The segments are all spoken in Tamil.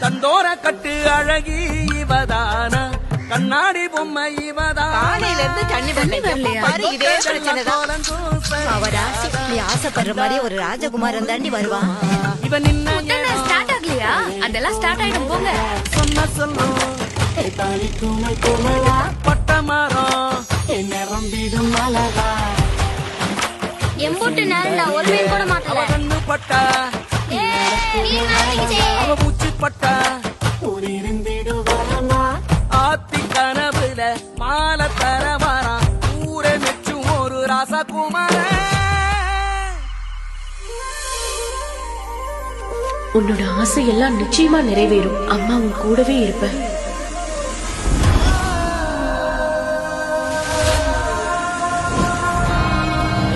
தந்தோர கட்டு அழகி இவதானா கண்ணாடி பொம்மை இவதான் காலையில இருந்து தண்ணி பாரு இதே பிரச்சனைதான். அவர் ஆசை நீ ஆசைப்படுற மாதிரி ஒரு ராஜகுமாரன் தாண்டி வருவான். இவன் ஸ்டார்ட் ஆகலையா? அதெல்லாம் ஸ்டார்ட் ஆயிடும் போங்க. சொன்ன சொல்லும் பட்ட மரம் எம்பூட்டு நேரம் நான் ஒரு மீன் கூட மாட்டல. கண்ணு பட்டா அவ பூச்சி பட்டா ஆத்தி கனவுல மாலை தர வரான் ஊரை மெச்சும் ஒரு ராசகுமார. உன்னோட ஆசை எல்லாம் நிச்சயமா நிறைவேறும். அம்மா உன் கூடவே இருப்பேன்.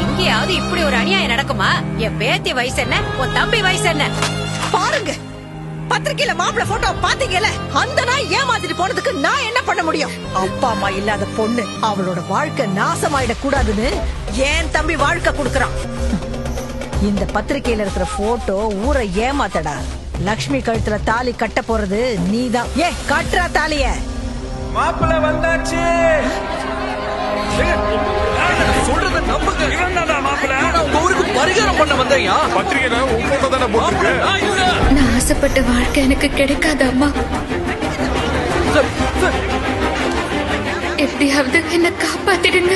எங்கேயாவது இப்படி ஒரு அநியாயம் நடக்குமா? என் பேத்தி வயசு என்ன, உன் தம்பி வயசு என்ன? பாருங்க, பத்திரிக்கையில மாப்பிள்ள போட்டோ பாத்தீங்கல்ல, அந்த நாய் ஏமாத்திட்டு போனதுக்கு நான் என்ன பண்ண முடியும்? அப்பா அம்மா இல்லாத பொண்ணு அவளோட வாழ்க்கை நாசமாயிட கூடாதுன்னு ஏன் தம்பி வாழ்க்கை கொடுக்கறான். இந்த பத்திரிக்கையில இருக்கிற போட்டோ ஊரை ஏமாத்தடா. லக்ஷ்மி கழுத்துல தாலி கட்ட போறது நீதான். ஏ கட்டுறா தாலிய. மாப்பிள்ள வந்தாச்சு. சொல்றத நம்புங்க. உங்க ஊருக்கு பரிகாரம் பண்ண வந்தேயா? பத்திரிகையில உன் போட்டோ தானே போட்டுருக்கு. நான் ஆசைப்பட்ட வாழ்க்கை எனக்கு கிடைக்காது அம்மா. எப்படியாவது என்ன காப்பாத்திடுங்க.